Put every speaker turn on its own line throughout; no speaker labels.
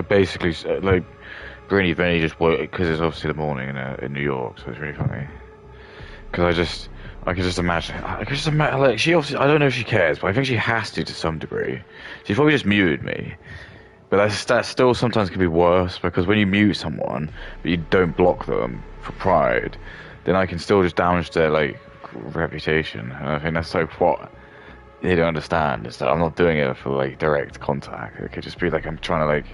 basically like Greeny Benny just woke because it's obviously the morning in New York, so it's really funny. Because I could just imagine. I could just imagine. Like she obviously, I don't know if she cares, but I think she has to some degree. She's probably just muted me. But that still sometimes can be worse because when you mute someone, but you don't block them for pride, then I can still just damage their like reputation. And I think that's like what they don't understand is that I'm not doing it for like direct contact. It could just be like I'm trying to like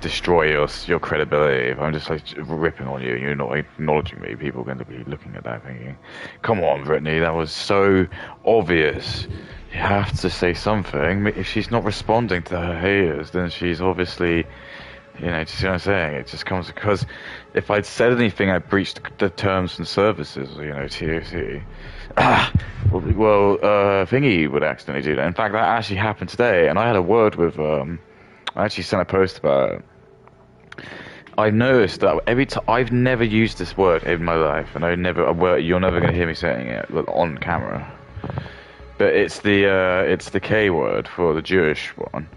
destroy your credibility. If I'm just like ripping on you and you're not acknowledging me, people are going to be looking at that thinking, "Come on, Brittany, that was so obvious. You have to say something." If she's not responding to her haters, then she's obviously, just what I'm saying. It just comes because if I'd said anything, I breached the terms and services, TOC. Thingy would accidentally do that. In fact, that actually happened today, and I had a word with I actually sent a post about it. I noticed that every time I've never used this word in my life, and you're never going to hear me saying it on camera. But it's the K word for the Jewish one.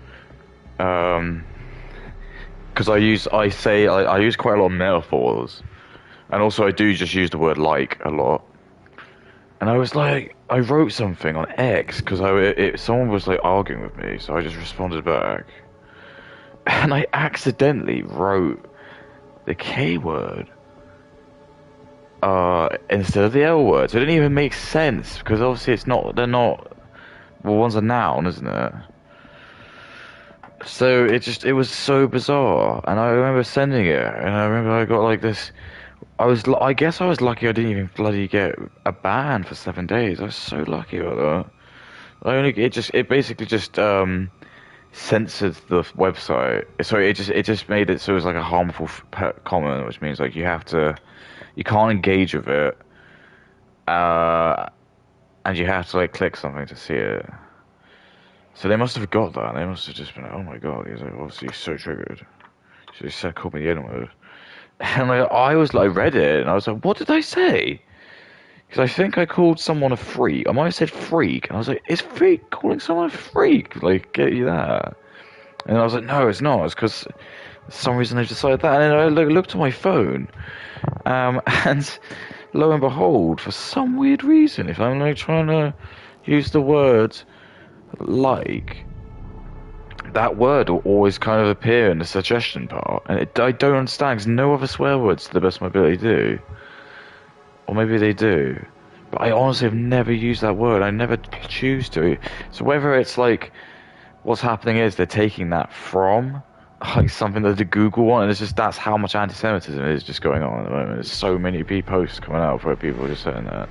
Because I use quite a lot of metaphors, and also I do just use the word like a lot. And I was like, I wrote something on X because someone was like arguing with me, so I just responded back. And I accidentally wrote the K word instead of the L word. So it didn't even make sense because obviously they're not. Well, one's a noun, isn't it? So it was so bizarre. And I remember sending it, and I remember I got like this. I guess I was lucky I didn't even bloody get a ban for 7 days. I was so lucky about that. It basically just censored the website. So it just made it so it was like a harmful comment, which means like you can't engage with it, and you have to like click something to see it. So they must have got that. They must have just been like, oh my god, he's like obviously so triggered. So he said, called me the N-word. And like, I read it and I was like, what did I say? Because I think I called someone a freak. I might have said freak. And I was like, is freak calling someone a freak? Like, get you that? And I was like, no, it's not. It's because for some reason I decided that. And then I looked at my phone. And lo and behold, for some weird reason, if I'm like trying to use the word like, that word will always kind of appear in the suggestion part. And I don't understand because no other swear words to the best of my ability do. Or maybe they do. But I honestly have never used that word. I never choose to. So whether it's like what's happening is they're taking that from like something that the Google one, and it's just that's how much anti-Semitism is just going on at the moment. There's so many posts coming out where people are just saying that.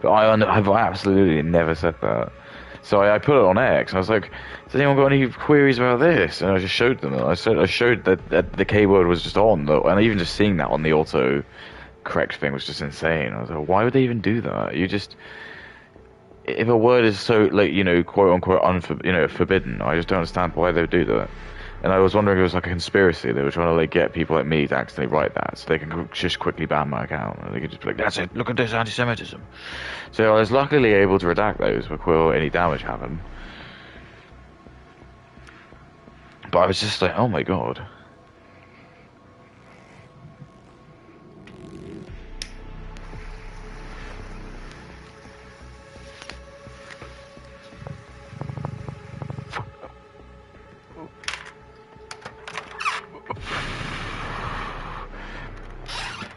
But I've absolutely never said that. So I put it on X. And I was like, "Has anyone got any queries about this?" And I just showed them. I showed that the K word was just on, though, and even just seeing that on the auto correct thing was just insane. I was like, why would they even do that? If a word is so like quote unquote forbidden, I just don't understand why they would do that. And I was wondering if it was like a conspiracy. They were trying to like get people like me to accidentally write that, so they can just quickly ban my account. And they could just be like, "That's it. Look at this anti-Semitism." So I was luckily able to redact those before any damage happened. But I was just like, "Oh my god."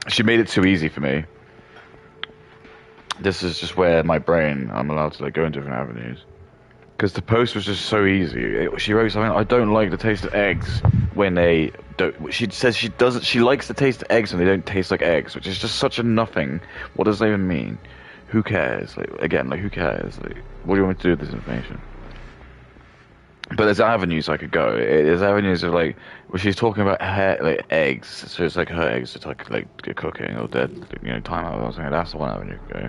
She made it too easy for me. This is just where I'm allowed to like go in different avenues. Because the post was just so easy. She wrote something, "I don't like the taste of eggs when they don't." She says she likes the taste of eggs when they don't taste like eggs, which is just such a nothing. What does that even mean? Who cares? Like again, like who cares? Like what do you want me to do with this information? But there's avenues I could go. There's avenues of like, where she's talking about like eggs. So it's like her eggs are like cooking or dead, time out or something. That's the one avenue to go.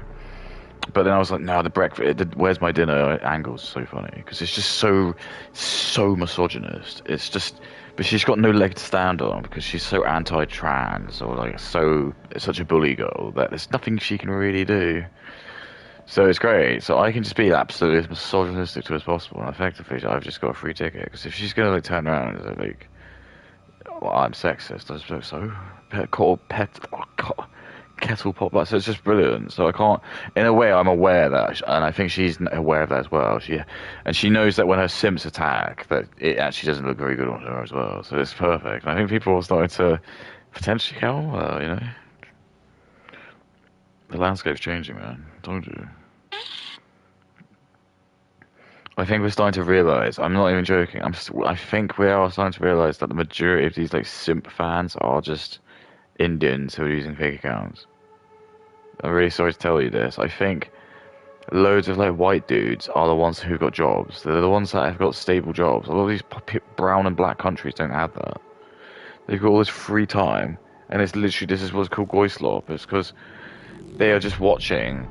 But then I was like, no, the breakfast, where's my dinner angle is so funny because it's just so misogynist. It's just, but she's got no leg to stand on because she's so anti-trans or like such a bully girl that there's nothing she can really do. So it's great. So I can just be absolutely as misogynistic to as possible, and effectively, I've just got a free ticket. Because if she's gonna like turn around and like well, I'm sexist. I suppose so. Oh, God, kettle pop. Like, so it's just brilliant. So I can't. In a way, I'm aware that, and I think she's aware of that as well. She knows that when her simps attack, that it actually doesn't look very good on her as well. So it's perfect. And I think people are starting to potentially count. The landscape's changing, man. Told you. I think we're starting to realize. I'm not even joking. I think we are starting to realize that the majority of these like simp fans are just Indians who are using fake accounts. I'm really sorry to tell you this. I think loads of like white dudes are the ones who got jobs. They're the ones that have got stable jobs. A lot of these brown and black countries don't have that. They've got all this free time, and it's literally this is what's called Goislop. It's because they are just watching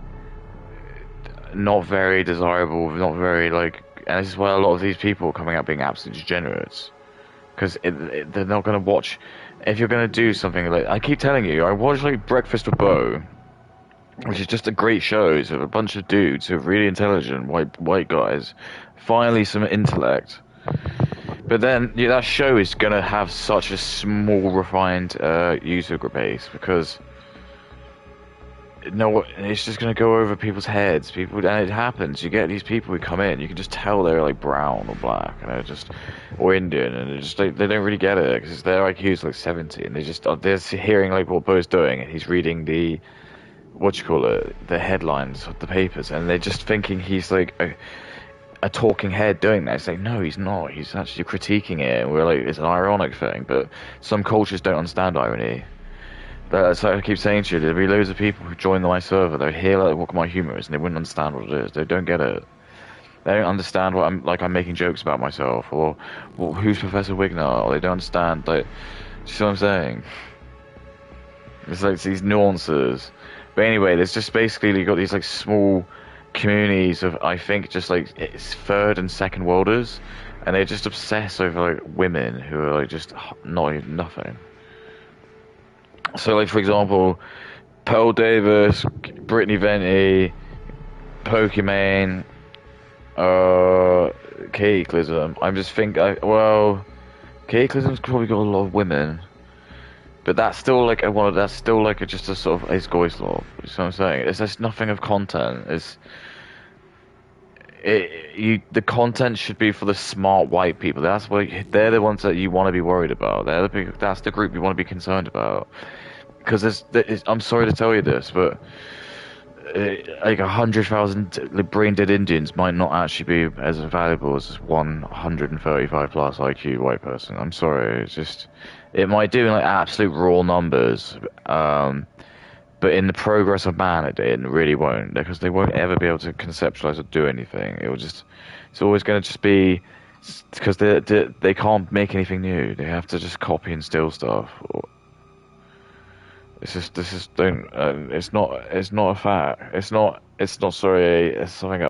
not very desirable, not very like, and this is why a lot of these people are coming out being absolute degenerates. Because they're not going to watch. If you're going to do something like, I keep telling you, I watch like Breakfast with Bo, which is just a great show. It's a bunch of dudes who are really intelligent, white guys, finally some intellect. But then that show is going to have such a small, refined user base because no, it's just going to go over people's heads. People, and it happens. You get these people who come in, you can just tell they're like brown or black, and they're just or Indian, and they don't really get it because their IQ is like 70, and they're hearing like what Bo's doing, and he's reading the headlines of the papers, and they're just thinking he's like a talking head doing that. It's like, no, he's not. He's actually critiquing it, and we're like, it's an ironic thing, but some cultures don't understand irony. That's like I keep saying to you, there'll be loads of people who join my server, they'll hear like what my humour is, and they wouldn't understand what it is. They don't get it. They don't understand what I'm making jokes about myself, or well, who's Professor Wigner, or they don't understand, like, do you see what I'm saying? It's like these nuances. But anyway, there's just basically you got these like small communities of I think just like it's third and second worlders, and they just obsess over like women who are like just not even nothing. So like for example, Pearl Davis, Brittany Venti, Pokimane, Cataclysm. I'm just Cataclysm's probably got a lot of women. But that's still like that's still like just a sort of it's Goy's law. You know what I'm saying? It's just nothing of content. The content should be for the smart white people. They're the ones that you want to be worried about. That's the group you want to be concerned about. Because I'm sorry to tell you this, but like 100,000 brain dead Indians might not actually be as valuable as 135 plus IQ white person. I'm sorry, it might do in like absolute raw numbers, but in the progress of man, it really won't, because they won't ever be able to conceptualize or do anything. It's always going to just be because they can't make anything new. They have to just copy and steal stuff. This is don't. It's not a fact. It's not. Sorry. It's something